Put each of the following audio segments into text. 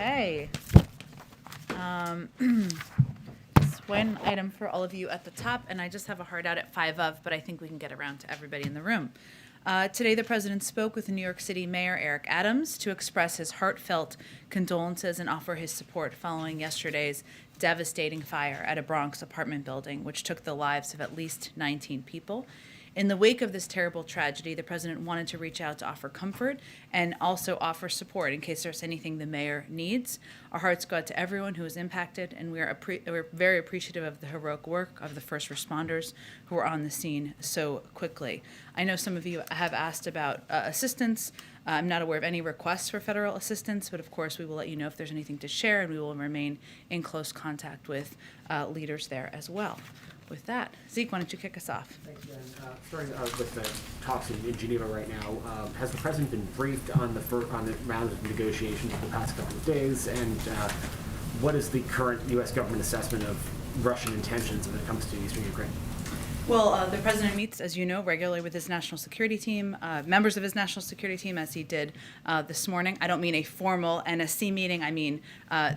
Okay. Just one item for all of you at the top, and I just have a hard out at 5 of, but I think we can get around to everybody in the room. Today, the president spoke with New York City Mayor Eric Adams to express his heartfelt condolences and offer his support following yesterday's devastating fire at a Bronx apartment building, which took the lives of at least 19 people. In the wake of this terrible tragedy, the president wanted to reach out to offer comfort and also offer support in case there's anything the mayor needs. Our hearts go out to everyone who was impacted, and we're very appreciative of the heroic work of the first responders who were on the scene so quickly. I know some of you have asked about assistance. I'm not aware of any requests for federal assistance, but of course we will let you know if there's anything to share, and we will remain in close contact with leaders there as well. With that, Zeke, why don't you kick us off? Thanks, Jen. Starting with the talks in Geneva right now, has the president been briefed on the round of negotiations of the past couple of days, and what is the current U.S. government assessment of Russian intentions when it comes to eastern Ukraine? Well, the president meets, as you know, regularly with his national security team, members of his national security team, as he did this morning. I don't mean a formal NSC meeting. I mean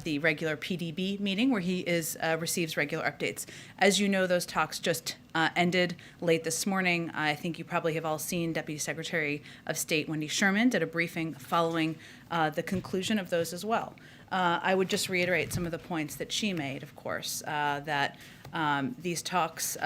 the regular PDB meeting where he receives regular updates. As you know, those talks just ended late this morning. I think you probably have all seen Deputy Secretary of State Wendy Sherman did a briefing following the conclusion of those as well. I would just reiterate some of the points that she made, of course, that these talks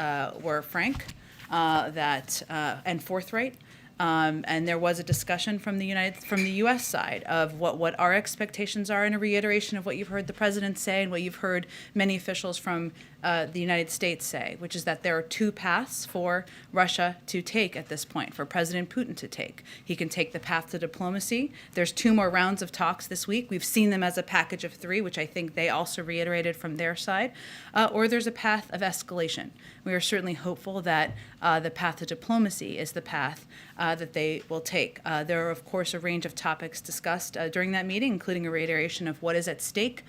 were frank and forthright. And there was a discussion from the U.S. side of what our expectations are, and a reiteration of what you've heard the president say and what you've heard many officials from the United States say, which is that there are two paths for Russia to take at this point, for President Putin to take. He can take the path to diplomacy. There's 2 more rounds of talks this week. We've seen them as a package of 3, which I think they also reiterated from their side. Or there's a path of escalation. We are certainly hopeful that the path to diplomacy is the path that they will take. There are, of course, a range of topics discussed during that meeting, including a reiteration of what is at stake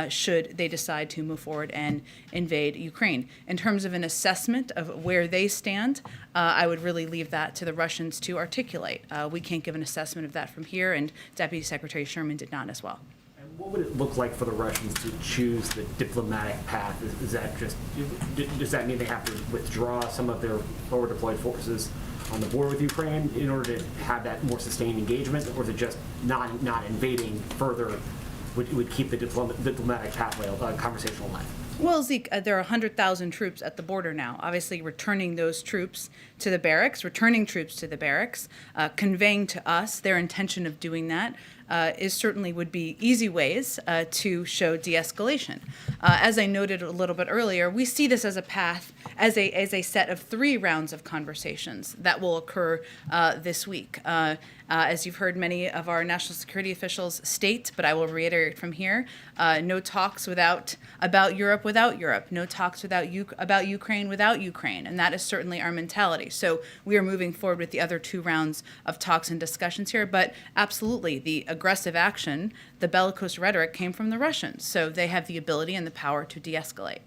should they decide to move forward and invade Ukraine. In terms of an assessment of where they stand, I would really leave that to the Russians to articulate. We can't give an assessment of that from here, and Deputy Secretary Sherman did not as well. And what would it look like for the Russians to choose the diplomatic path? Does that mean they have to withdraw some of their forward deployed forces on the border with Ukraine in order to have that more sustained engagement, or is it just not invading further would keep the diplomatic pathway conversation alive? Well, Zeke, there are 100,000 troops at the border now. Obviously, returning those troops to the barracks, conveying to us their intention of doing that certainly would be easy ways to show de-escalation. As I noted a little bit earlier, we see this as a path, as a set of 3 rounds of conversations that will occur this week. As you've heard many of our national security officials state, but I will reiterate from here, no talks about Europe without Europe, no talks about Ukraine without Ukraine, and that is certainly our mentality. So we are moving forward with the other 2 rounds of talks and discussions here, but absolutely, the aggressive action, the bellicose rhetoric came from the Russians, so they have the ability and the power to de-escalate.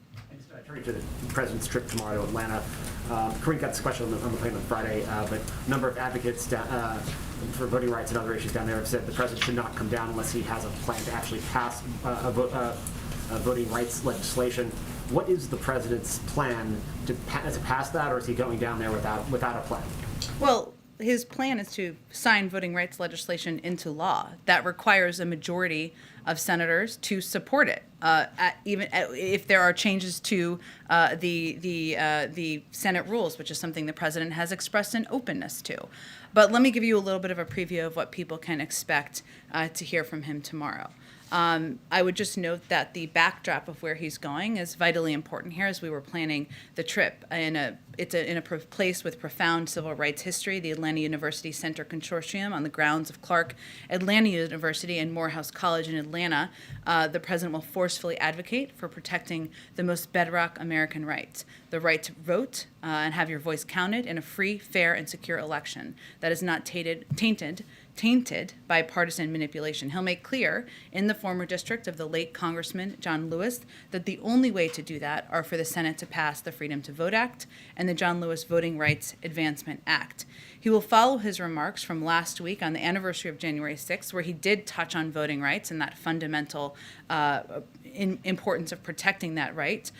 Turning to the president's trip tomorrow to Atlanta, Corinne got this question on the plane on Friday, but a number of advocates for voting rights and other issues down there have said the president should not come down unless he has a plan to actually pass voting rights legislation. What is the president's plan to pass that, or is he going down there without a plan? Well, his plan is to sign voting rights legislation into law. That requires a majority of senators to support it, even if there are changes to the Senate rules, which is something the president has expressed an openness to. But let me give you a little bit of a preview of what people can expect to hear from him tomorrow. I would just note that the backdrop of where he's going is vitally important here as we were planning the trip. It's in a place with profound civil rights history, the Atlanta University Center Consortium on the grounds of Clark Atlanta University and Morehouse College in Atlanta. The president will forcefully advocate for protecting the most bedrock American rights, the right to vote and have your voice counted in a free, fair, and secure election that is not tainted tainted by partisan manipulation. He'll make clear in the former district of the late Congressman John Lewis that the only way to do that are for the Senate to pass the Freedom to Vote Act and the John Lewis Voting Rights Advancement Act. He will follow his remarks from last week on the anniversary of January 6th, where he did touch on voting rights and that fundamental importance of protecting that right,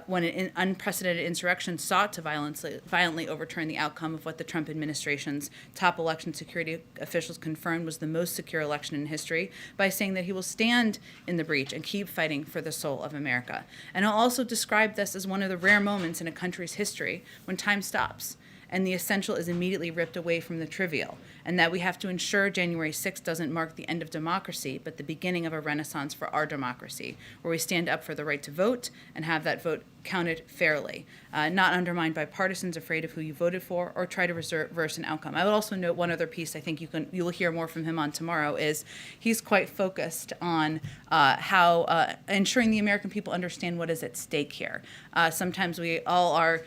when an unprecedented insurrection sought to violently overturn the outcome of what the Trump administration's top election security officials confirmed was the most secure election in history, by saying that he will stand in the breach and keep fighting for the soul of America. And he'll also describe this as one of the rare moments in a country's history when time stops and the essential is immediately ripped away from the trivial, and that we have to ensure January 6th doesn't mark the end of democracy, but the beginning of a renaissance for our democracy, where we stand up for the right to vote and have that vote counted fairly, not undermined by partisans afraid of who you voted for or try to reverse an outcome. I would also note one other piece I think you will hear more from him on tomorrow is he's quite focused on how ensuring the American people understand what is at stake here. Sometimes we all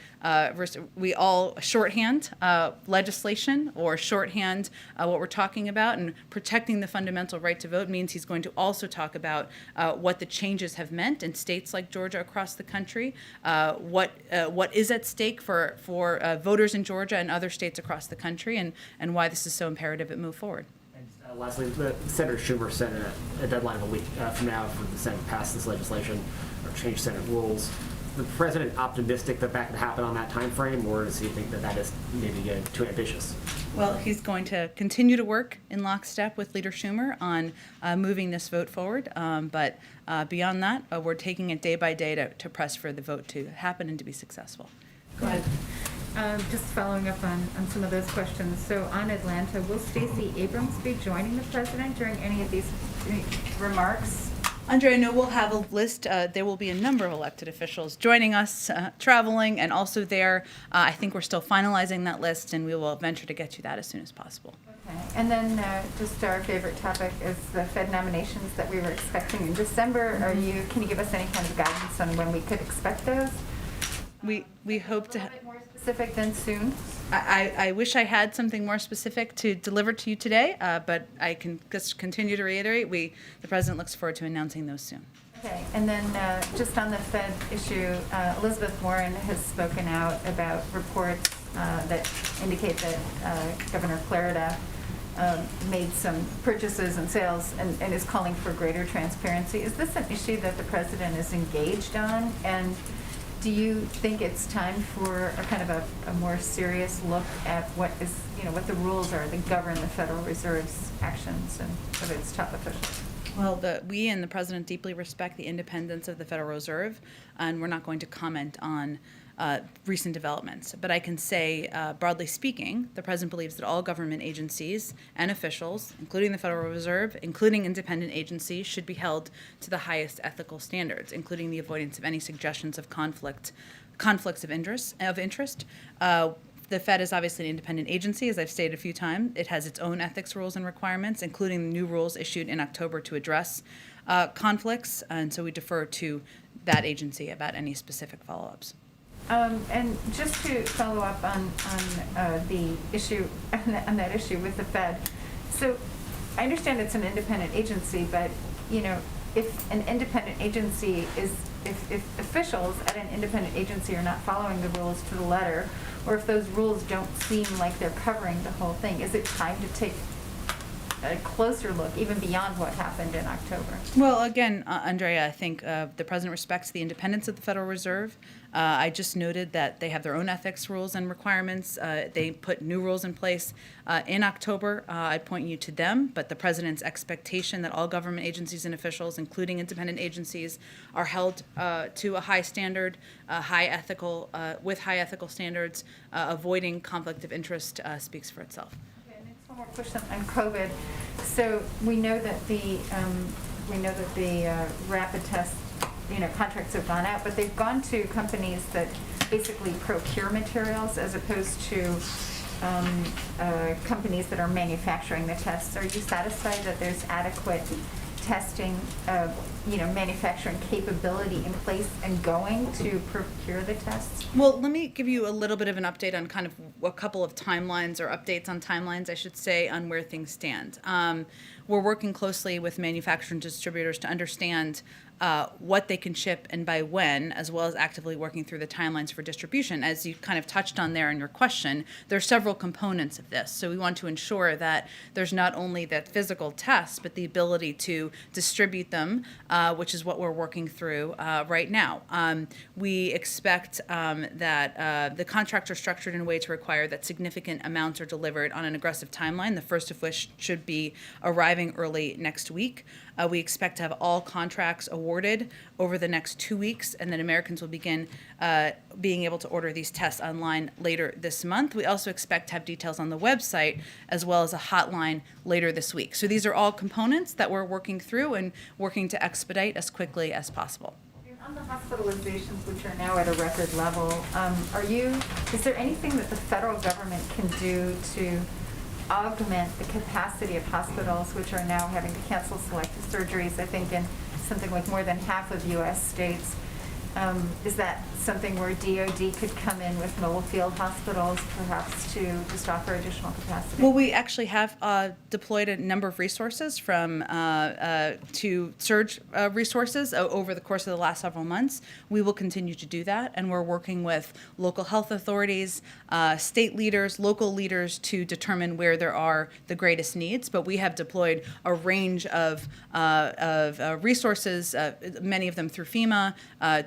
shorthand legislation or shorthand what we're talking about, and protecting the fundamental right to vote means he's going to also talk about what the changes have meant in states like Georgia across the country, what is at stake for voters in Georgia and other states across the country, and why this is so imperative it move forward. And lastly, Senator Schumer set a deadline of a week from now for the Senate to pass this legislation or change Senate rules. The president optimistic that that could happen on that time frame, or does he think that that is maybe getting too ambitious? Well, he's going to continue to work in lockstep with Leader Schumer on moving this vote forward. But beyond that, we're taking it day by day to press for the vote to happen and to be successful. Go ahead. Just following up on some of those questions. So on Atlanta, will Stacey Abrams be joining the president during any of these remarks? Andrea, no, we'll have a list. There will be a number of elected officials joining us, traveling, and also there. I think we're still finalizing that list, and we will venture to get you that as soon as possible. Okay. And then just our favorite topic is the Fed nominations that we were expecting in December. Can you give us any kind of guidance on when we could expect those? We hope to. A little bit more specific than soon. I wish I had something more specific to deliver to you today, but I can just continue to reiterate, the President looks forward to announcing those soon. Okay, and then just on the Fed issue, Elizabeth Warren has spoken out about reports that indicate that Governor Clarida made some purchases and sales and is calling for greater transparency. Is this an issue that the President is engaged on? And do you think it's time for a kind of a more serious look at what the rules are that govern the Federal Reserve's actions and of its top officials? Well, we and the President deeply respect the independence of the Federal Reserve, and we're not going to comment on recent developments. But I can say, broadly speaking, the President believes that all government agencies and officials, including the Federal Reserve, including independent agencies, should be held to the highest ethical standards, including the avoidance of any suggestions of conflicts of interest. The Fed is obviously an independent agency, as I've stated a few times. It has its own ethics rules and requirements, including the new rules issued in October to address conflicts, and so we defer to that agency about any specific follow-ups. And just to follow up on the issue, on that issue with the Fed. So I understand it's an independent agency, but if an independent agency if officials at an independent agency are not following the rules to the letter, or if those rules don't seem like they're covering the whole thing, is it time to take a closer look, even beyond what happened in October? Well, again, Andrea, I think the President respects the independence of the Federal Reserve. I just noted that they have their own ethics rules and requirements. They put new rules in place in October. I'd point you to them, but the President's expectation that all government agencies and officials, including independent agencies, are held to a high standard, with high ethical standards, avoiding conflict of interest speaks for itself. One more question on COVID. So we know that the rapid test contracts have gone out, but they've gone to companies that basically procure materials as opposed to companies that are manufacturing the tests. Are you satisfied that there's adequate testing, manufacturing capability in place and going to procure the tests? Well, let me give you a little bit of an update on kind of a couple of timelines, or updates on timelines, I should say, on where things stand. We're working closely with manufacturers and distributors to understand what they can ship and by when, as well as actively working through the timelines for distribution. As you kind of touched on there in your question, there are several components of this. So we want to ensure that there's not only that physical test, but the ability to distribute them, which is what we're working through right now. We expect that the contracts are structured in a way to require that significant amounts are delivered on an aggressive timeline, the first of which should be arriving early next week. We expect to have all contracts awarded over the next 2 weeks, and then Americans will begin being able to order these tests online later this month. We also expect to have details on the website, as well as a hotline later this week. So these are all components that we're working through and working to expedite as quickly as possible. On the hospitalizations, which are now at a record level, is there anything that the federal government can do to augment the capacity of hospitals, which are now having to cancel selective surgeries, I think in something like more than half of U.S. states? Is that something where DOD could come in with mobile field hospitals, perhaps to just offer additional capacity? Well, we actually have deployed a number of resources to surge resources over the course of the last several months. We will continue to do that, and we're working with local health authorities, state leaders, local leaders to determine where there are the greatest needs. But we have deployed a range of resources, many of them through FEMA,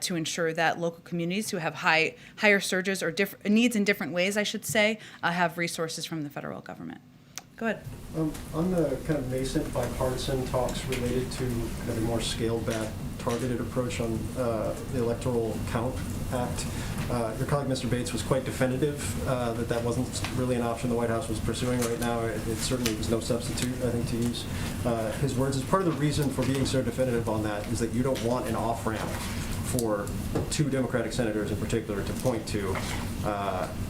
to ensure that local communities who have higher surges or needs in different ways, I should say, have resources from the federal government. Go ahead. On the kind of nascent bipartisan talks related to kind of a more scaled-back, targeted approach on the Electoral Count Act, your colleague, Mr. Bates, was quite definitive that wasn't really an option the White House was pursuing right now. It certainly was no substitute, I think, to use his words. As part of the reason for being so definitive on that is that you don't want an off-ramp for two Democratic senators in particular to point to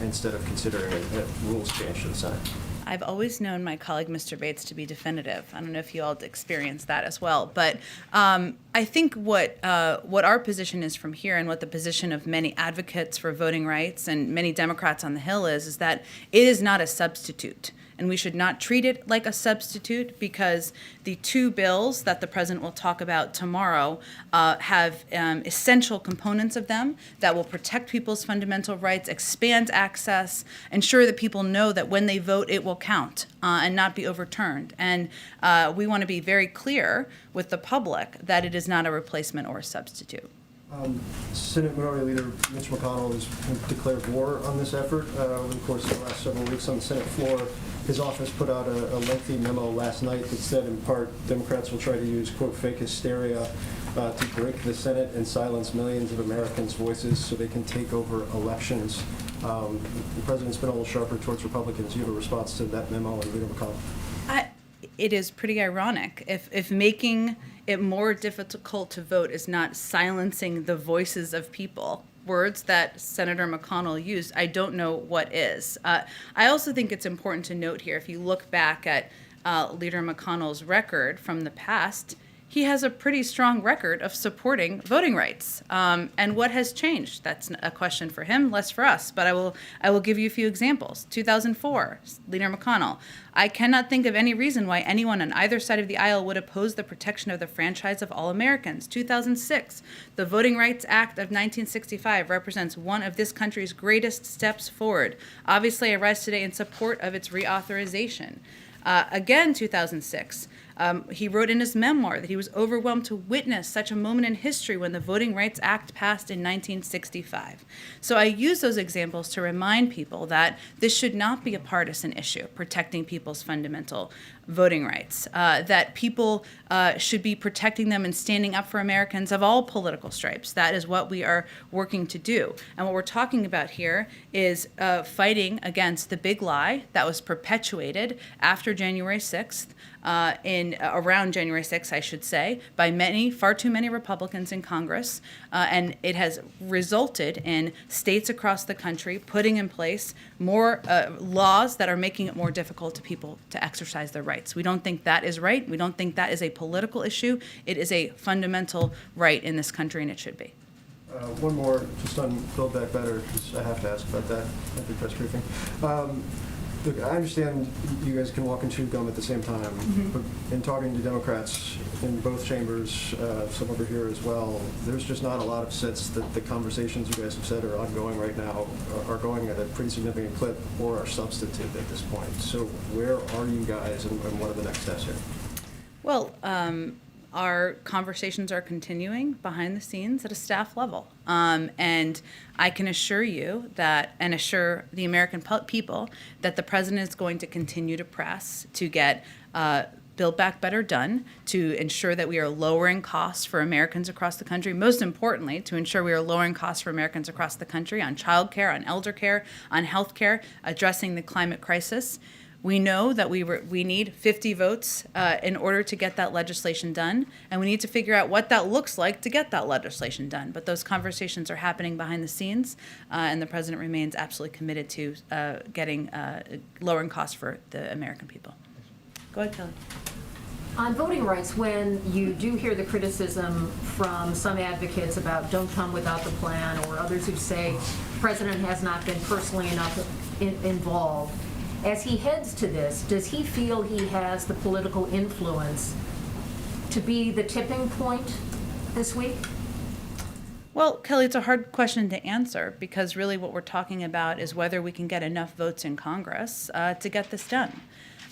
instead of considering a rules change to the Senate. I've always known my colleague, Mr. Bates, to be definitive. I don't know if you all experienced that as well. But I think what our position is from here, and what the position of many advocates for voting rights and many Democrats on the Hill is that it is not a substitute. And we should not treat it like a substitute, because the two bills that the president will talk about tomorrow have essential components of them that will protect people's fundamental rights, expand access, ensure that people know that when they vote, it will count and not be overturned. And we want to be very clear with the public that it is not a replacement or a substitute. Senate Minority Leader Mitch McConnell has declared war on this effort over the course of the last several weeks on the Senate floor. His office put out a lengthy memo last night that said, in part, Democrats will try to use, quote, fake hysteria to break the Senate and silence millions of Americans' voices so they can take over elections. The president's been a little sharper towards Republicans. Do you have a response to that memo and Leader McConnell? It is pretty ironic. If making it more difficult to vote is not silencing the voices of people, words that Senator McConnell used, I don't know what is. I also think it's important to note here, if you look back at Leader McConnell's record from the past, he has a pretty strong record of supporting voting rights. And what has changed? That's a question for him, less for us. But I will give you a few examples. 2004, Leader McConnell. I cannot think of any reason why anyone on either side of the aisle would oppose the protection of the franchise of all Americans. 2006, the Voting Rights Act of 1965 represents one of this country's greatest steps forward. Obviously, I rise today in support of its reauthorization. Again, 2006, he wrote in his memoir that he was overwhelmed to witness such a moment in history when the Voting Rights Act passed in 1965. So I use those examples to remind people that this should not be a partisan issue, protecting people's fundamental voting rights, that people should be protecting them and standing up for Americans of all political stripes. That is what we are working to do. And what we're talking about here is fighting against the big lie that was perpetuated after January 6th in in around January 6th, I should say, by far too many Republicans in Congress, and it has resulted in states across the country putting in place more laws that are making it more difficult to people to exercise their rights. We don't think that is right. We don't think that is a political issue. It is a fundamental right in this country, and it should be. One more, just on Build Back Better, because I have to ask about that at the press briefing. Look, I understand you guys can walk and chew gum at the same time, but in talking to Democrats in both chambers, some over here as well, there's just not a lot of sense that the conversations you guys have said are ongoing right now are going at a pretty significant clip or are substantive at this point. So where are you guys, and what are the next steps here? Well, our conversations are continuing behind the scenes at a staff level. And I can assure you that, and assure the American people, that the president is going to continue to press to get Build Back Better done, to ensure that we are lowering costs for Americans across the country. Most importantly, to ensure we are lowering costs for Americans across the country on child care, on elder care, on health care, addressing the climate crisis. We know that we need 50 votes in order to get that legislation done, and we need to figure out what that looks like to get that legislation done. But those conversations are happening behind the scenes, and the president remains absolutely committed to lowering costs for the American people. Go ahead, Kelly. On voting rights, when you do hear the criticism from some advocates about don't come without the plan, or others who say the president has not been personally enough involved, as he heads to this, does he feel he has the political influence to be the tipping point this week? Well, Kelly, it's a hard question to answer, because really what we're talking about is whether we can get enough votes in Congress to get this done.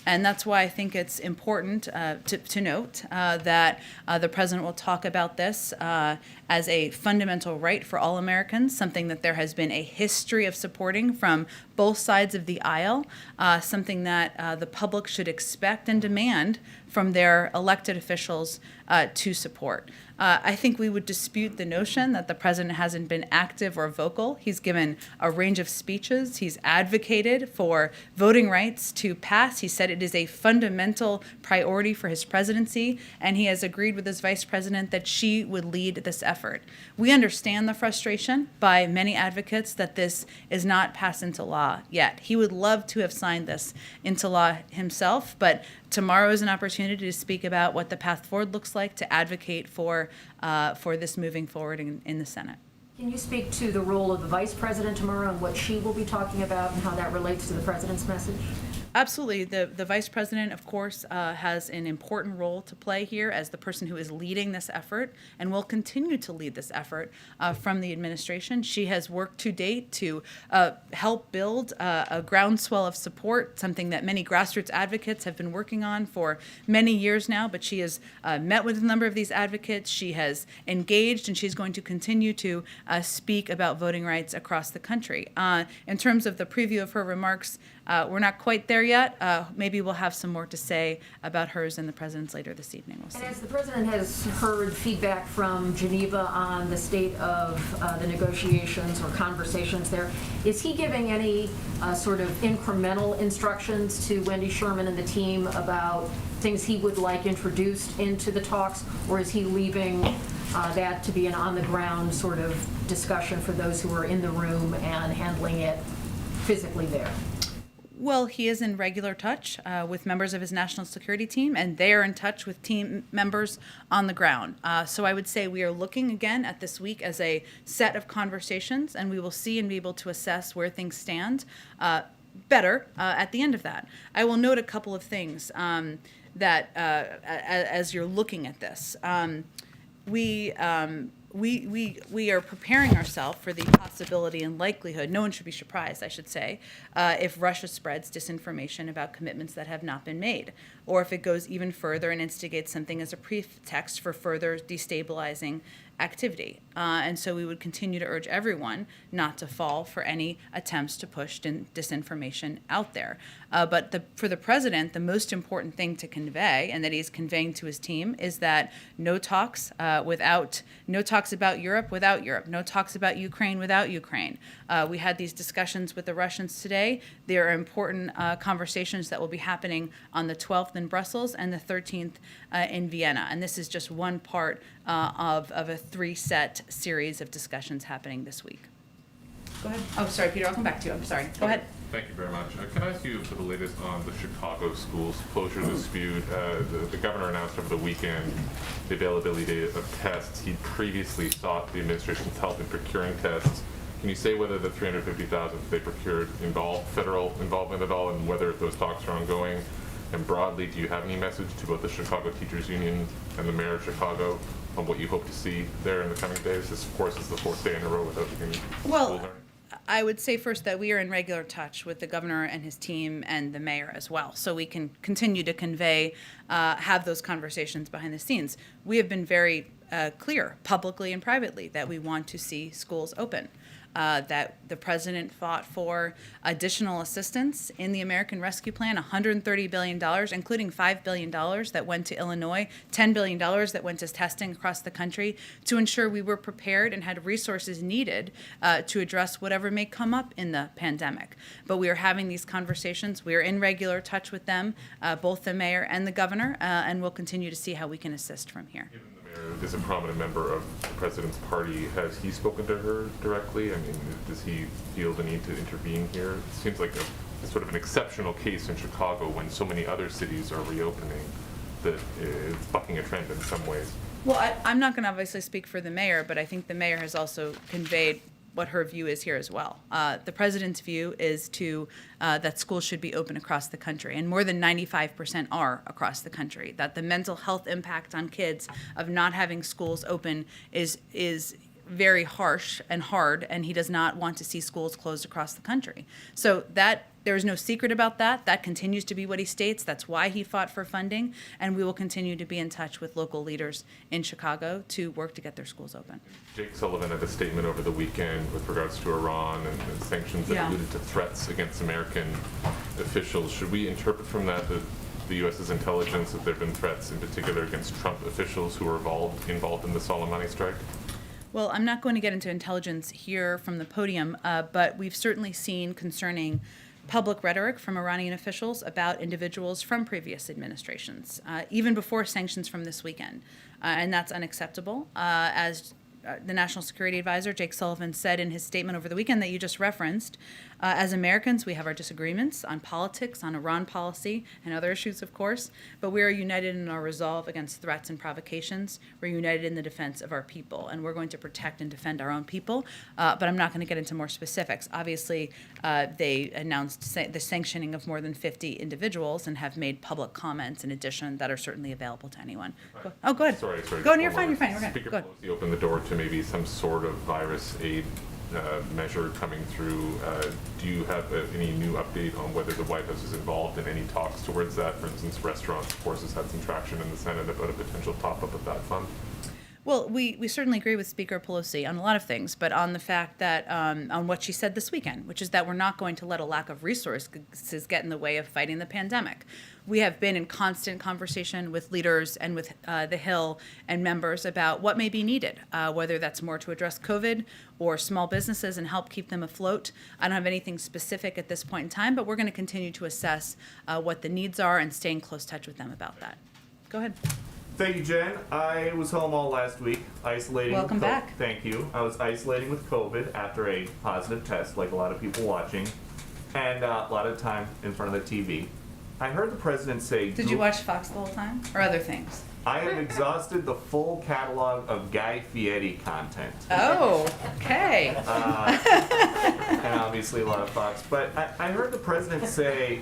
And that's why I think it's important to note that the president will talk about this as a fundamental right for all Americans, something that there has been a history of supporting from both sides of the aisle, something that the public should expect and demand from their elected officials to support. I think we would dispute the notion that the president hasn't been active or vocal. He's given a range of speeches. He's advocated for voting rights to pass. He said it is a fundamental priority for his presidency, and he has agreed with his vice president that she would lead this effort. We understand the frustration by many advocates that this is not passed into law yet. He would love to have signed this into law himself, but tomorrow is an opportunity to speak about what the path forward looks like, to advocate for this moving forward in the Senate. Can you speak to the role of the vice president tomorrow and what she will be talking about and how that relates to the president's message? Absolutely. The vice president, of course, has an important role to play here as the person who is leading this effort and will continue to lead this effort from the administration. She has worked to date to help build a groundswell of support, something that many grassroots advocates have been working on for many years now, but she has met with a number of these advocates. She has engaged, and she's going to continue to speak about voting rights across the country. In terms of the preview of her remarks, we're not quite there yet. Maybe we'll have some more to say about hers and the president's later this evening. We'll see. And as the president has heard feedback from Geneva on the state of the negotiations or conversations there, is he giving any sort of incremental instructions to Wendy Sherman and the team about things he would like introduced into the talks, or is he leaving that to be an on-the-ground sort of discussion for those who are in the room and handling it physically there? Well, he is in regular touch with members of his national security team, and they are in touch with team members on the ground. So I would say we are looking again at this week as a set of conversations, and we will see and be able to assess where things stand better at the end of that. I will note a couple of things that as you're looking at this. We are preparing ourselves for the possibility and likelihood, no one should be surprised, I should say, if Russia spreads disinformation about commitments that have not been made, or if it goes even further and instigates something as a pretext for further destabilizing activity. And so we would continue to urge everyone not to fall for any attempts to push disinformation out there. But for the president, the most important thing to convey, and that he's conveying to his team, is that no talks about Europe without Europe, no talks about Ukraine without Ukraine. We had these discussions with the Russians today. There are important conversations that will be happening on the 12th in Brussels and the 13th in Vienna. And this is just one part of a three-set series of discussions happening this week. Go ahead. Oh, sorry, Peter, I'll come back to you. I'm sorry. Go ahead. Thank you very much. Can I ask you for the latest on the Chicago schools closure dispute? The governor announced over the weekend the availability of tests. He previously sought the administration's help in procuring tests. Can you say whether the $350,000 they procured involved federal involvement at all, and whether those talks are ongoing? And broadly, do you have any message to both the Chicago Teachers Union and the mayor of Chicago on what you hope to see there in the coming days? This, of course, is the fourth day in a row without any school learning. I would say first that we are in regular touch with the governor and his team and the mayor as well, so we can continue to convey, have those conversations behind the scenes. We have been very clear, publicly and privately, that we want to see schools open. That the president fought for additional assistance in the American Rescue Plan, $130 billion, including $5 billion that went to Illinois, $10 billion that went to testing across the country, to ensure we were prepared and had resources needed to address whatever may come up in the pandemic. But we are having these conversations. We are in regular touch with them, both the mayor and the governor, and we'll continue to see how we can assist from here. Is a prominent member of the president's party. Has he spoken to her directly? I mean, does he feel the need to intervene here? It seems like a sort of an exceptional case in Chicago when so many other cities are reopening that is bucking a trend in some ways. Well, I'm not going to obviously speak for the mayor, but I think the mayor has also conveyed what her view is here as well. The president's view is that schools should be open across the country, and more than 95% are across the country. That the mental health impact on kids of not having schools open is very harsh and hard, and he does not want to see schools closed across the country. So that there is no secret about that. That continues to be what he states. That's why he fought for funding, and we will continue to be in touch with local leaders in Chicago to work to get their schools open. Jake Sullivan had a statement over the weekend with regards to Iran and sanctions that alluded to threats against American officials. Should we interpret from that the U.S.'s intelligence that there have been threats in particular against Trump officials who were involved in the Soleimani strike? Well, I'm not going to get into intelligence here from the podium, but we've certainly seen concerning public rhetoric from Iranian officials about individuals from previous administrations, even before sanctions from this weekend. And that's unacceptable. As the National Security Advisor, Jake Sullivan, said in his statement over the weekend that you just referenced, as Americans, we have our disagreements on politics, on Iran policy, and other issues, of course, but we are united in our resolve against threats and provocations. We're united in the defense of our people, and we're going to protect and defend our own people, but I'm not going to get into more specifics. Obviously, they announced the sanctioning of more than 50 individuals and have made public comments in addition that are certainly available to anyone. Go ahead. Sorry. Go on, you're fine. We're good. Speaker Go ahead. Pelosi opened the door to maybe some sort of virus aid measure coming through. Do you have any new update on whether the White House is involved in any talks towards that? For instance, restaurants, of course, has had some traction in the Senate about a potential top-up of that fund. Well, we certainly agree with Speaker Pelosi on a lot of things, but on the fact that, on what she said this weekend, which is that we're not going to let a lack of resources get in the way of fighting the pandemic. We have been in constant conversation with leaders and with the Hill and members about what may be needed, whether that's more to address COVID or small businesses and help keep them afloat. I don't have anything specific at this point in time, but we're going to continue to assess what the needs are and stay in close touch with them about that. Go ahead. Thank you, Jen. I was home all last week, isolating. Welcome back. Thank you. I was isolating with COVID after a positive test, like a lot of people watching, and a lot of time in front of the TV. I heard the president say... Did you watch Fox the whole time, or other things? I have exhausted the full catalog of Guy Fieri content. Oh, okay. And obviously a lot of Fox. But I heard the president say,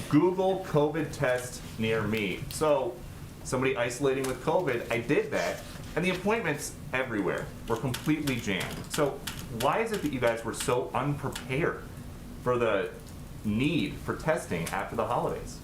Google COVID test near me. So, somebody isolating with COVID, I did that, and the appointments everywhere were completely jammed. So why is it that you guys were so unprepared for the need for testing after the holidays?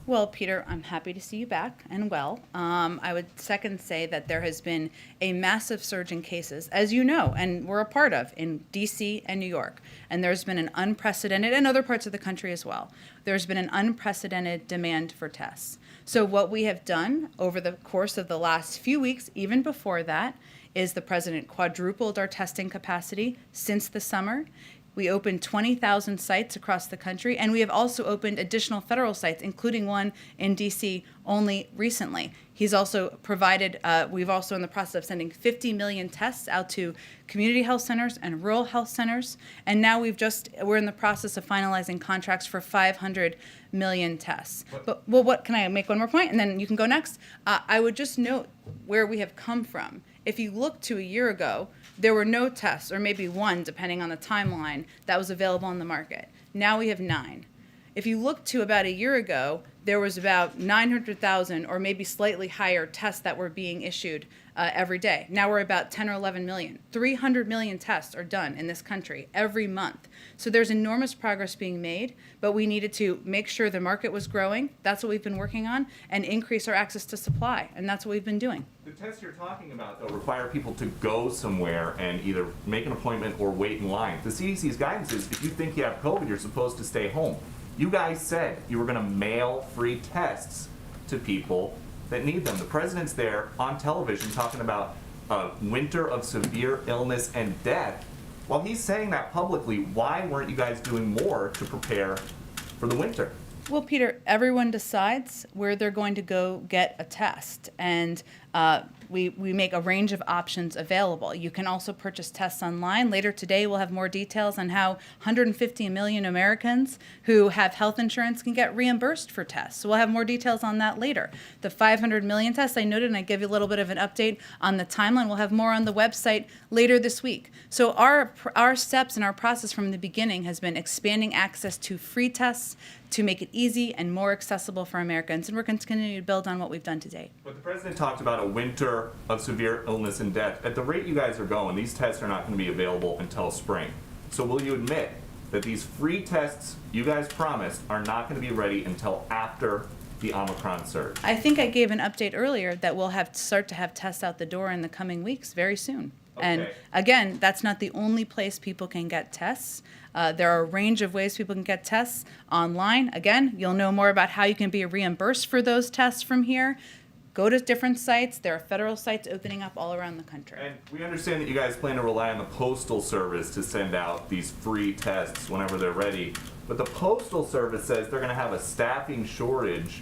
Well, Peter, I'm happy to see you back and well. I would second say that there has been a massive surge in cases, as you know, and we're a part of, in DC and New York. And there's been an unprecedented, and other parts of the country as well, there's been an unprecedented demand for tests. So what we have done over the course of the last few weeks, even before that, is the president quadrupled our testing capacity since the summer. We opened 20,000 sites across the country, and we have also opened additional federal sites, including one in DC only recently. He's also provided, we've also in the process of sending 50 million tests out to community health centers and rural health centers. And now we're in the process of finalizing contracts for 500 million tests. What can I make one more point and then you can go next? I would just note where we have come from. If you look to a year ago, there were no tests, or maybe one, depending on the timeline, that was available on the market. Now we have 9. If you look to about a year ago, there was about 900,000 or maybe slightly higher tests that were being issued every day. Now we're about 10 or 11 million. 300 million tests are done in this country every month. So there's enormous progress being made, but we needed to make sure the market was growing. That's what we've been working on, and increase our access to supply, and that's what we've been doing. The tests you're talking about, though, require people to go somewhere and either make an appointment or wait in line. The CDC's guidance is if you think you have COVID, you're supposed to stay home. You guys said you were going to mail free tests to people that need them. The president's there on television talking about a winter of severe illness and death. While he's saying that publicly, why weren't you guys doing more to prepare for the winter? Well, Peter, everyone decides where they're going to go get a test, and we make a range of options available. You can also purchase tests online. Later today, we'll have more details on how 150 million Americans who have health insurance can get reimbursed for tests. So we'll have more details on that later. The 500 million tests I noted, and I give you a little bit of an update on the timeline. We'll have more on the website later this week. So our steps and our process from the beginning has been expanding access to free tests to make it easy and more accessible for Americans, and we're continuing to build on what we've done to date. But the president talked about a winter of severe illness and death. At the rate you guys are going, these tests are not going to be available until spring. So will you admit that these free tests you guys promised are not going to be ready until after the Omicron surge? I think I gave an update earlier that we'll start to have tests out the door in the coming weeks, very soon. And Okay. again, that's not the only place people can get tests. There are a range of ways people can get tests online. Again, you'll know more about how you can be reimbursed for those tests from here. Go to different sites. There are federal sites opening up all around the country. And we understand that you guys plan to rely on the Postal Service to send out these free tests whenever they're ready. But the Postal Service says they're going to have a staffing shortage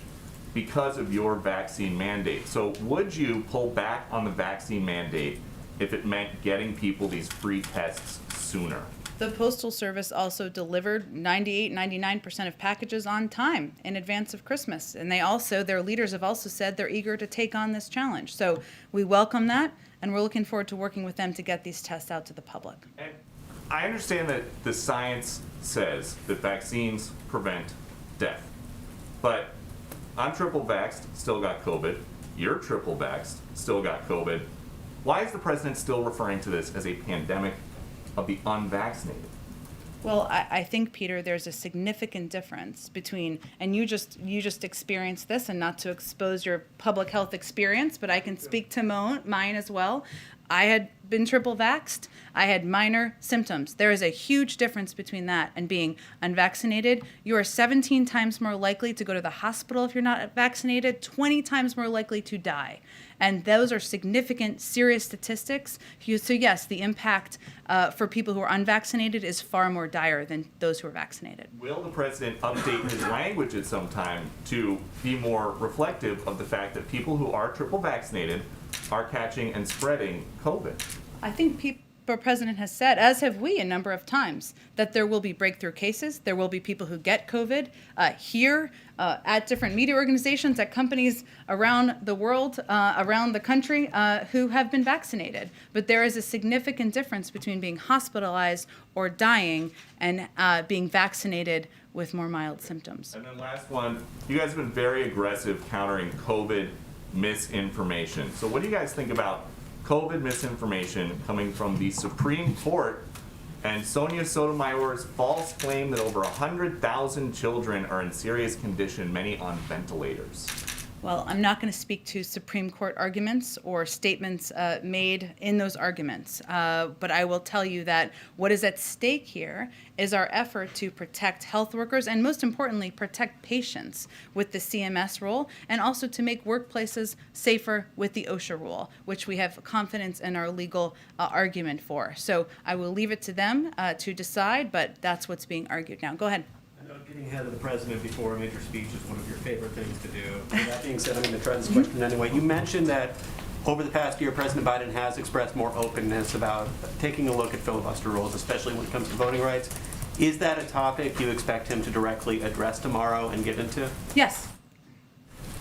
because of your vaccine mandate. So would you pull back on the vaccine mandate if it meant getting people these free tests sooner? The Postal Service also delivered 98, 99% of packages on time in advance of Christmas. And their leaders have also said they're eager to take on this challenge. So we welcome that, and we're looking forward to working with them to get these tests out to the public. And I understand that the science says that vaccines prevent death. But I'm triple vaxxed, still got COVID. You're triple vaxxed, still got COVID. Why is the president still referring to this as a pandemic of the unvaccinated? Well, I think, Peter, there's a significant difference between, and you just experienced this, and not to expose your public health experience, but I can speak to mine as well. I had been triple vaxxed. I had minor symptoms. There is a huge difference between that and being unvaccinated. You are 17 times more likely to go to the hospital if you're not vaccinated, 20 times more likely to die. And those are significant, serious statistics. So yes, the impact for people who are unvaccinated is far more dire than those who are vaccinated. Will the president update his language at some time to be more reflective of the fact that people who are triple vaccinated are catching and spreading COVID? I think the president has said, as have we a number of times, that there will be breakthrough cases. There will be people who get COVID here, at different media organizations, at companies around the world, around the country, who have been vaccinated. But there is a significant difference between being hospitalized or dying and being vaccinated with more mild symptoms. And then last one, you guys have been very aggressive countering COVID misinformation. So what do you guys think about COVID misinformation coming from the Supreme Court And Sonia Sotomayor's false claim that over 100,000 children are in serious condition, many on ventilators. Well, I'm not going to speak to Supreme Court arguments or statements made in those arguments, but I will tell you that what is at stake here is our effort to protect health workers and, most importantly, protect patients with the CMS rule, and also to make workplaces safer with the OSHA rule, which we have confidence in our legal argument for. So I will leave it to them to decide, but that's what's being argued now. Go ahead. I know getting ahead of the president before a major speech is one of your favorite things to do. With that being said, I'm going to try this question anyway. You mentioned that over the past year, President Biden has expressed more openness about taking a look at filibuster rules, especially when it comes to voting rights. Is that a topic you expect him to directly address tomorrow and get into? Yes.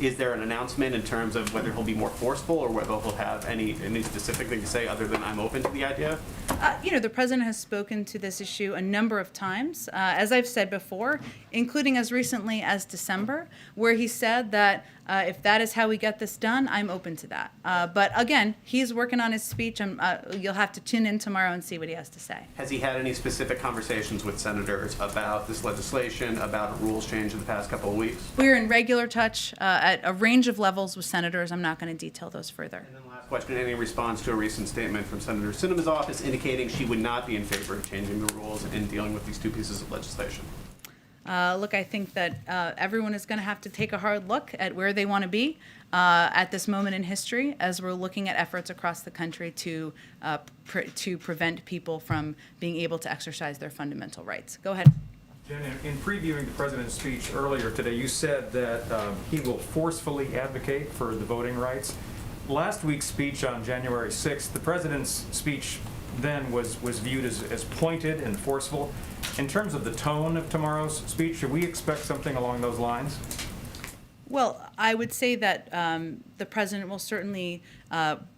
Is there an announcement in terms of whether he'll be more forceful or whether he'll have any specific thing to say other than I'm open to the idea? The president has spoken to this issue a number of times, as I've said before, including as recently as December, where he said that if that is how we get this done, I'm open to that. But again, he's working on his speech, and you'll have to tune in tomorrow and see what he has to say. Has he had any specific conversations with senators about this legislation, about a rules change in the past couple of weeks? We're in regular touch at a range of levels with senators. I'm not going to detail those further. And then last question, any response to a recent statement from Senator Sinema's office indicating she would not be in favor of changing the rules and dealing with these two pieces of legislation? Look, I think that everyone is going to have to take a hard look at where they want to be at this moment in history, as we're looking at efforts across the country to prevent people from being able to exercise their fundamental rights. Go ahead. Jen, in previewing the president's speech earlier today, you said that he will forcefully advocate for the voting rights. Last week's speech on January 6th, the president's speech then was viewed as pointed and forceful. In terms of the tone of tomorrow's speech, should we expect something along those lines? Well, I would say that the president will certainly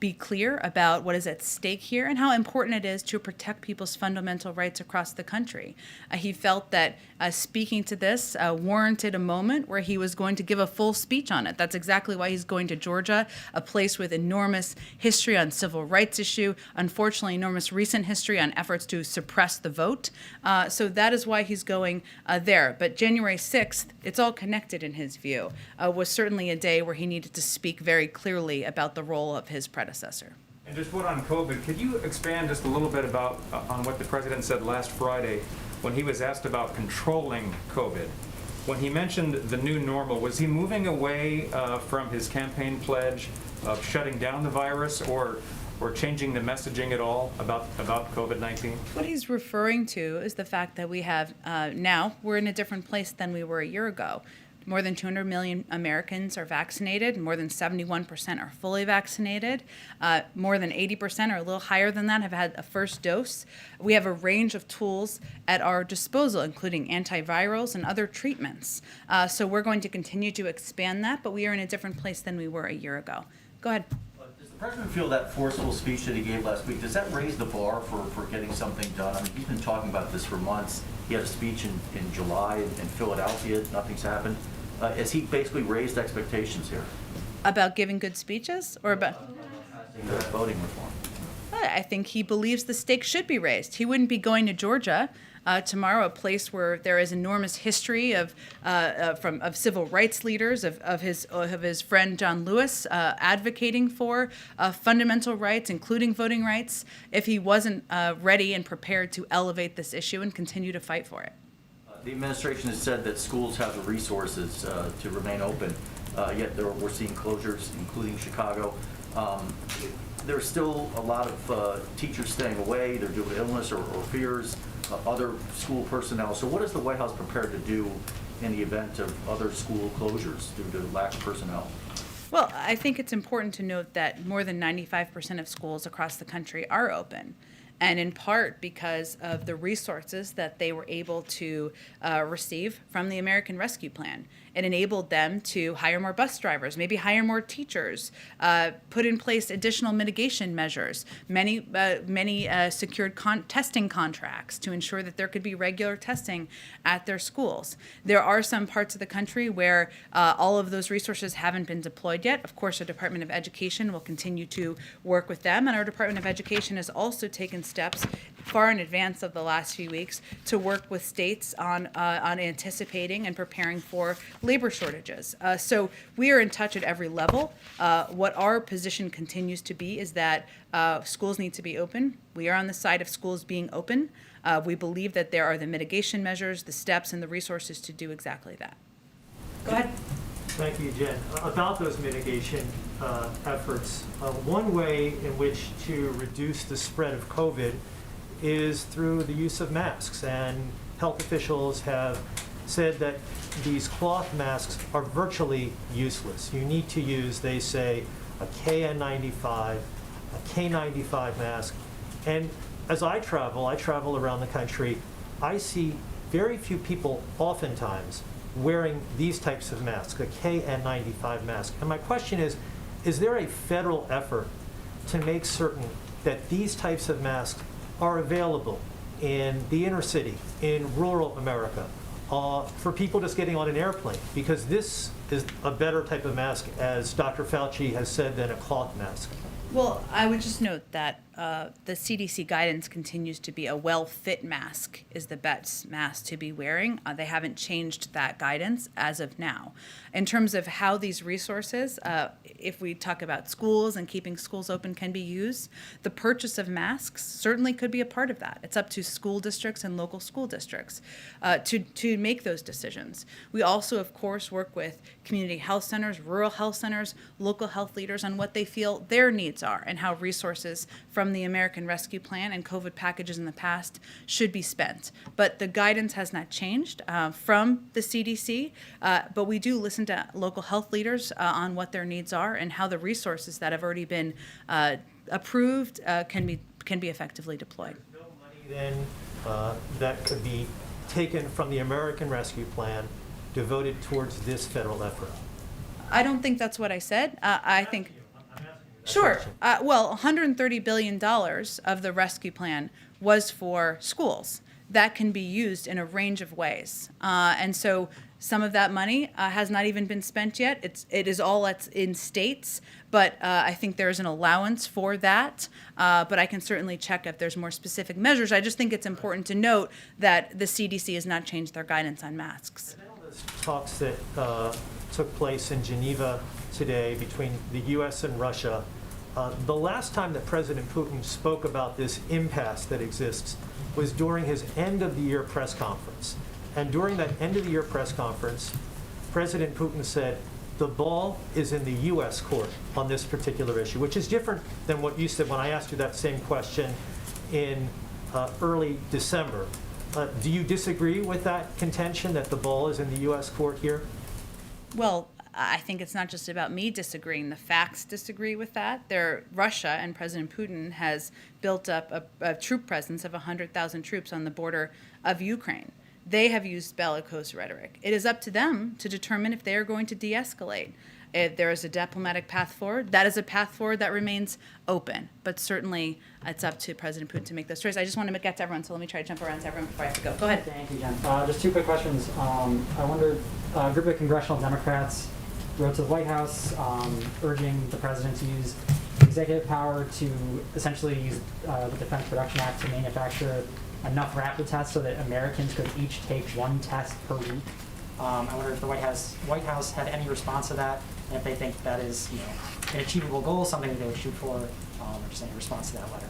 be clear about what is at stake here and how important it is to protect people's fundamental rights across the country. He felt that speaking to this warranted a moment where he was going to give a full speech on it. That's exactly why he's going to Georgia, a place with enormous history on civil rights issue, unfortunately enormous recent history on efforts to suppress the vote. So that is why he's going there. But January 6th, it's all connected in his view, was certainly a day where he needed to speak very clearly about the role of his predecessor. And just one on COVID, could you expand just a little bit about on what the president said last Friday when he was asked about controlling COVID? When he mentioned the new normal, was he moving away from his campaign pledge of shutting down the virus or changing the messaging at all about COVID-19? What he's referring to is the fact that we have now, we're in a different place than we were a year ago. More than 200 million Americans are vaccinated. More than 71% are fully vaccinated. More than 80%, or a little higher than that, have had a first dose. We have a range of tools at our disposal, including antivirals and other treatments. So we're going to continue to expand that, but we are in a different place than we were a year ago. Go ahead. Does the president feel that forceful speech that he gave last week, does that raise the bar for getting something done? I mean, he's been talking about this for months. He had a speech in July in Philadelphia. Nothing's happened. Has he basically raised expectations here? About giving good speeches or about? Voting reform. I think he believes the stakes should be raised. He wouldn't be going to Georgia tomorrow, a place where there is enormous history of civil rights leaders, of his friend John Lewis advocating for fundamental rights, including voting rights, if he wasn't ready and prepared to elevate this issue and continue to fight for it. The administration has said that schools have the resources to remain open, yet we're seeing closures, including Chicago. There's still a lot of teachers staying away. They're due to illness or fears, other school personnel. So what is the White House prepared to do in the event of other school closures due to lack of personnel? Well, I think it's important to note that more than 95% of schools across the country are open. And in part because of the resources that they were able to receive from the American Rescue Plan. It enabled them to hire more bus drivers, maybe hire more teachers, put in place additional mitigation measures. Many secured testing contracts to ensure that there could be regular testing at their schools. There are some parts of the country where all of those resources haven't been deployed yet. Of course, our Department of Education will continue to work with them, and our Department of Education has also taken steps far in advance of the last few weeks to work with states on anticipating and preparing for labor shortages. So we are in touch at every level. What our position continues to be is that schools need to be open. We are on the side of schools being open. We believe that there are the mitigation measures, the steps, and the resources to do exactly that. Go ahead. Thank you, Jen. About those mitigation efforts, one way in which to reduce the spread of COVID is through the use of masks. And health officials have said that these cloth masks are virtually useless. You need to use, they say, a KN95, a K95 mask. And as I travel around the country, I see very few people oftentimes wearing these types of masks, a KN95 mask. And my question is there a federal effort to make certain that these types of masks are available in the inner city, in rural America, for people just getting on an airplane? Because this is a better type of mask, as Dr. Fauci has said, than a cloth mask. Well, I would just note that the CDC guidance continues to be a well-fit mask is the best mask to be wearing. They haven't changed that guidance as of now. In terms of how these resources, if we talk about schools and keeping schools open, can be used, the purchase of masks certainly could be a part of that. It's up to school districts and local school districts to make those decisions. We also, of course, work with community health centers, rural health centers, local health leaders on what they feel their needs are and how resources from the American Rescue Plan and COVID packages in the past should be spent. But the guidance has not changed from the CDC, but we do listen to local health leaders on what their needs are and how the resources that have already been approved can be effectively deployed. There's no money then that could be taken from the American Rescue Plan devoted towards this federal effort? I don't think that's what I said. I think. I'm asking you that Sure. question. Well, $130 billion of the rescue plan was for schools. That can be used in a range of ways. And so some of that money has not even been spent yet. It is all in states, but I think there's an allowance for that. But I can certainly check if there's more specific measures. I just think it's important to note that the CDC has not changed their guidance on masks. And all those talks that took place in Geneva today between the U.S. and Russia, the last time that President Putin spoke about this impasse that exists was during his end-of-the-year press conference. And during that end-of-the-year press conference, President Putin said, the ball is in the U.S. court on this particular issue, which is different than what you said when I asked you that same question in early December. Do you disagree with that contention that the ball is in the U.S. court here? Well, I think it's not just about me disagreeing. The facts disagree with that. Russia and President Putin has built up a troop presence of 100,000 troops on the border of Ukraine. They have used bellicose rhetoric. It is up to them to determine if they are going to de-escalate. If there is a diplomatic path forward, that is a path forward that remains open. But certainly, it's up to President Putin to make those choices. I just want to get to everyone, so let me try to jump around to everyone before I have to go. Go ahead. Thank you, Jen. Just two quick questions. I wondered, a group of congressional Democrats wrote to the White House urging the president to use executive power to essentially use the Defense Production Act to manufacture enough rapid tests so that Americans could each take one test per week. I wonder if the White House had any response to that, and if they think that is, an achievable goal, something that they would shoot for, or just any response to that letter.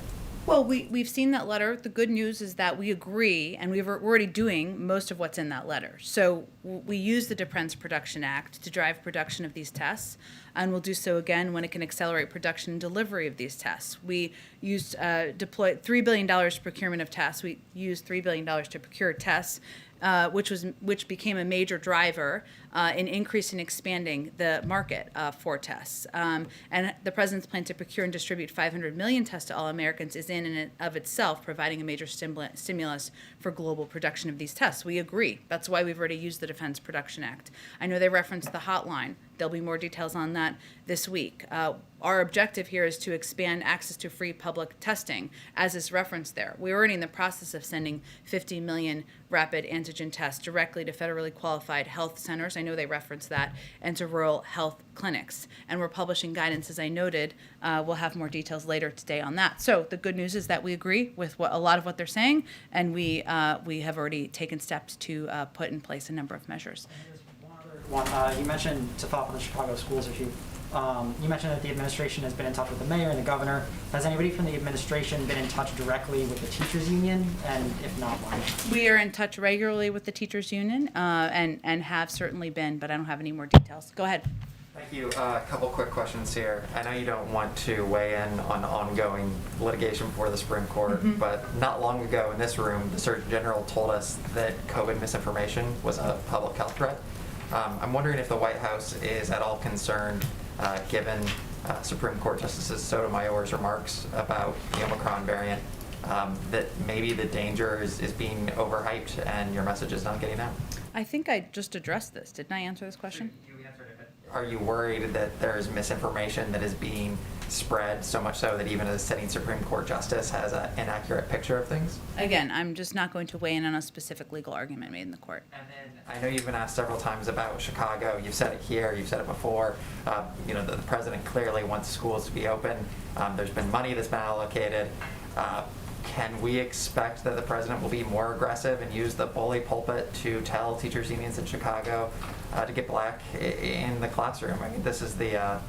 Well, we've seen that letter. The good news is that we agree, and we're already doing most of what's in that letter. So we use the Defense Production Act to drive production of these tests, and we'll do so again when it can accelerate production and delivery of these tests. We deployed $3 billion procurement of tests. We used $3 billion to procure tests. which became a major driver in increasing and expanding the market for tests. And the president's plan to procure and distribute 500 million tests to all Americans is in and of itself providing a major stimulus for global production of these tests. We agree. That's why we've already used the Defense Production Act. I know they referenced the hotline. There'll be more details on that this week. Our objective here is to expand access to free public testing, as is referenced there. We're already in the process of sending 50 million rapid antigen tests directly to federally qualified health centers. I know they referenced that, and to rural health clinics. And we're publishing guidance, as I noted. We'll have more details later today on that. So the good news is that we agree with a lot of what they're saying, and we have already taken steps to put in place a number of measures. You mentioned, to follow up on the Chicago schools issue, you mentioned that the administration has been in touch with the mayor and the governor. Has anybody from the administration been in touch directly with the teachers union? And if not, why not? We are in touch regularly with the teachers union and have certainly been, but I don't have any more details. Go ahead. Thank you. A couple quick questions here. I know you don't want to weigh in on ongoing litigation before the Supreme Court, but not long ago in this room, the Surgeon General told us that COVID misinformation was a public health threat. I'm wondering if the White House is at all concerned, given Supreme Court Justice Sotomayor's remarks about the Omicron variant, that maybe the danger is being overhyped and your message is not getting out? I think I just addressed this. Didn't I answer this question? You answered it. Are you worried that there's misinformation that is being spread, so much so that even a sitting Supreme Court justice has an inaccurate picture of things? Again, I'm just not going to weigh in on a specific legal argument made in the court. And then I know you've been asked several times about Chicago. You've said it here. You've said it before. The president clearly wants schools to be open. There's been money that's been allocated. Can we expect that the president will be more aggressive and use the bully pulpit to tell teachers unions in Chicago to get black in the classroom? I mean, this is the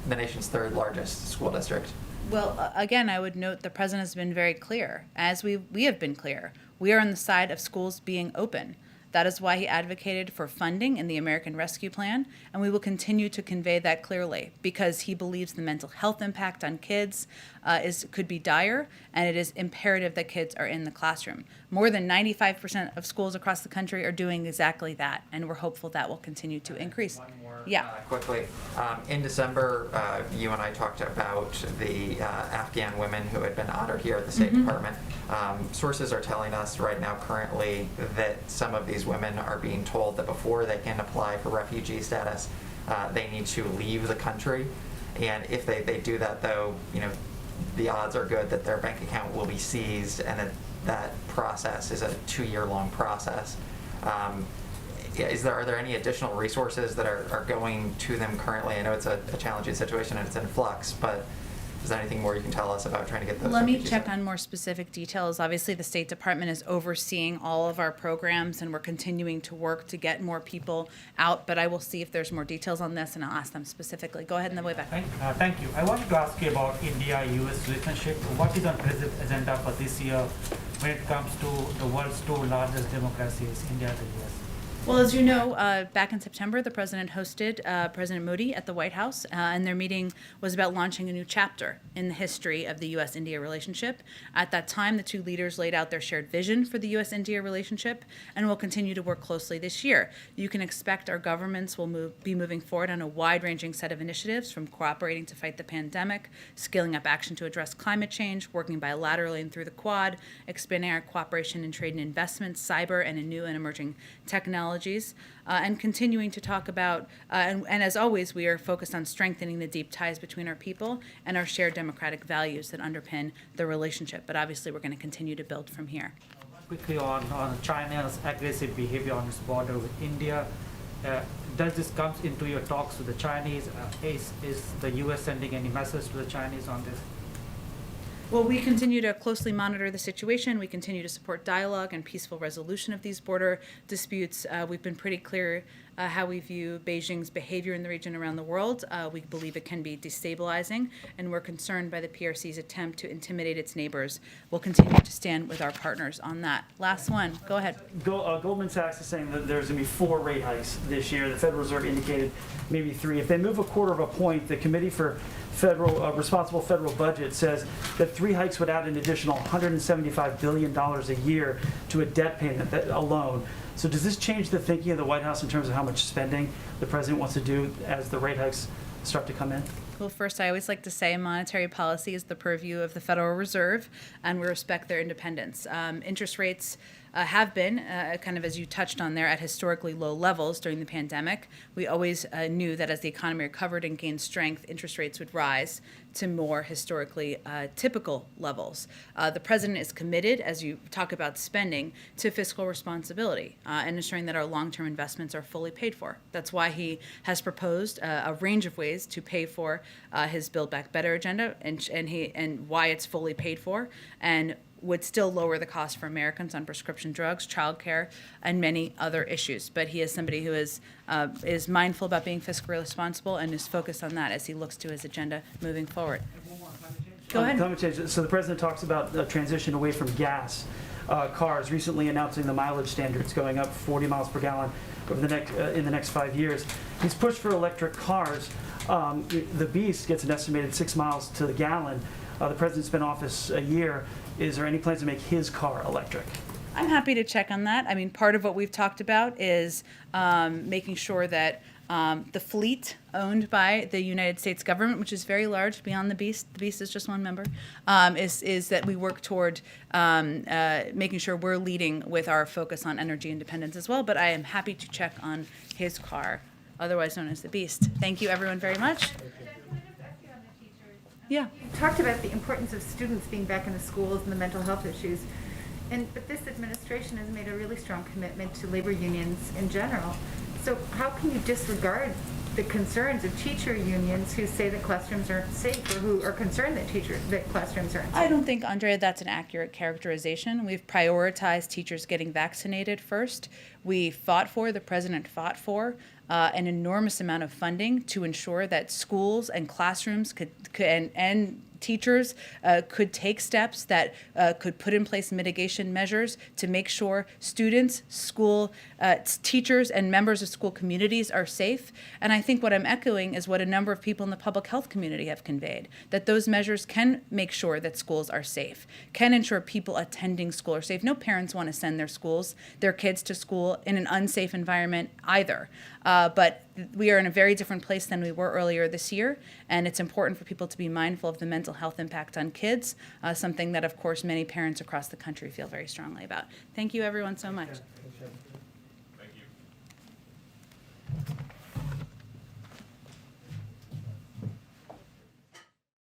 nation's third largest school district. Well, again, I would note the president has been very clear, as we have been clear. We are on the side of schools being open. That is why he advocated for funding in the American Rescue Plan, and we will continue to convey that clearly because he believes the mental health impact on kids could be dire, and it is imperative that kids are in the classroom. More than 95% of schools across the country are doing exactly that, and we're hopeful that will continue to increase. One more, yeah. Quickly, in December, you and I talked about the Afghan women who had been honored here at the State Department. Sources are telling us right now currently that some of these women are being told that before they can apply for refugee status, they need to leave the country. And if they do that, though, the odds are good that their bank account will be seized, and that process is a 2-year-long process. Are there any additional resources that are going to them currently? I know it's a challenging situation and it's in flux, but is there anything more you can tell us about trying to get those? Let me check on more specific details. Obviously, the State Department is overseeing all of our programs, and we're continuing to work to get more people out, but I will see if there's more details on this, and I'll ask them specifically. Go ahead, and then way back. Thank you. I wanted to ask you about India-US relationship. What is on President's agenda for this year when it comes to the world's two largest democracies, India and the US? Well, as you know, back in September, the president hosted President Modi at the White House, and their meeting was about launching a new chapter in the history of the U.S.-India relationship. At that time, the two leaders laid out their shared vision for the U.S.-India relationship, and will continue to work closely this year. You can expect our governments will be moving forward on a wide-ranging set of initiatives, from cooperating to fight the pandemic, scaling up action to address climate change, working bilaterally and through the Quad, expanding our cooperation in trade and investments, cyber, and in new and emerging technologies. And continuing to talk about, and as always, we are focused on strengthening the deep ties between our people and our shared democratic values that underpin the relationship. But obviously, we're going to continue to build from here. Quickly on China's aggressive behavior on its border with India. Does this come into your talks with the Chinese? Is the U.S. sending any message to the Chinese on this? Well, we continue to closely monitor the situation. We continue to support dialogue and peaceful resolution of these border disputes. We've been pretty clear how we view Beijing's behavior in the region around the world. We believe it can be destabilizing, and we're concerned by the PRC's attempt to intimidate its neighbors. We'll continue to stand with our partners on that. Last one. Go ahead. Goldman Sachs is saying that there's going to be 4 rate hikes this year. The Federal Reserve indicated maybe 3. If they move a quarter of a point, the Committee for Responsible Federal Budget says that 3 hikes would add an additional $175 billion a year to a debt payment alone. So does this change the thinking of the White House in terms of how much spending the president wants to do as the rate hikes start to come in? Well, first, I always like to say monetary policy is the purview of the Federal Reserve, and we respect their independence. Interest rates have been, kind of as you touched on there, at historically low levels during the pandemic. We always knew that as the economy recovered and gained strength, interest rates would rise to more historically typical levels. The president is committed, as you talk about spending, to fiscal responsibility and ensuring that our long-term investments are fully paid for. That's why he has proposed a range of ways to pay for his Build Back Better agenda, and why it's fully paid for, and would still lower the cost for Americans on prescription drugs, childcare, and many other issues. But he is somebody who is mindful about being fiscally responsible and is focused on that as he looks to his agenda moving forward. Go ahead. Climate change. So the president talks about a transition away from gas cars, recently announcing the mileage standards going up 40 miles per gallon over in the next 5 years. He's pushed for electric cars. The Beast gets an estimated 6 miles to the gallon. The president's been in office a year. Is there any plans to make his car electric? I'm happy to check on that. I mean, part of what we've talked about is making sure that the fleet owned by the United States government, which is very large beyond the Beast is just one member, is that we work toward making sure we're leading with our focus on energy independence as well. But I am happy to check on his car, otherwise known as the Beast. Thank you, everyone, very much. Yeah. You talked about the importance of students being back in the schools and the mental health issues. But this administration has made a really strong commitment to labor unions in general. So how can you disregard the concerns of teacher unions who say that classrooms aren't safe, or who are concerned that classrooms aren't safe? I don't think, Andrea, that's an accurate characterization. We've prioritized teachers getting vaccinated first. The president fought for an enormous amount of funding to ensure that schools and classrooms and teachers could take steps that could put in place mitigation measures to make sure students, teachers, and members of school communities are safe. And I think what I'm echoing is what a number of people in the public health community have conveyed, that those measures can make sure that schools are safe, can ensure people attending school are safe. No parents want to send their kids to school in an unsafe environment either. But we are in a very different place than we were earlier this year, and it's important for people to be mindful of the mental health impact on kids, something that, of course, many parents across the country feel very strongly about. Thank you, everyone, so much.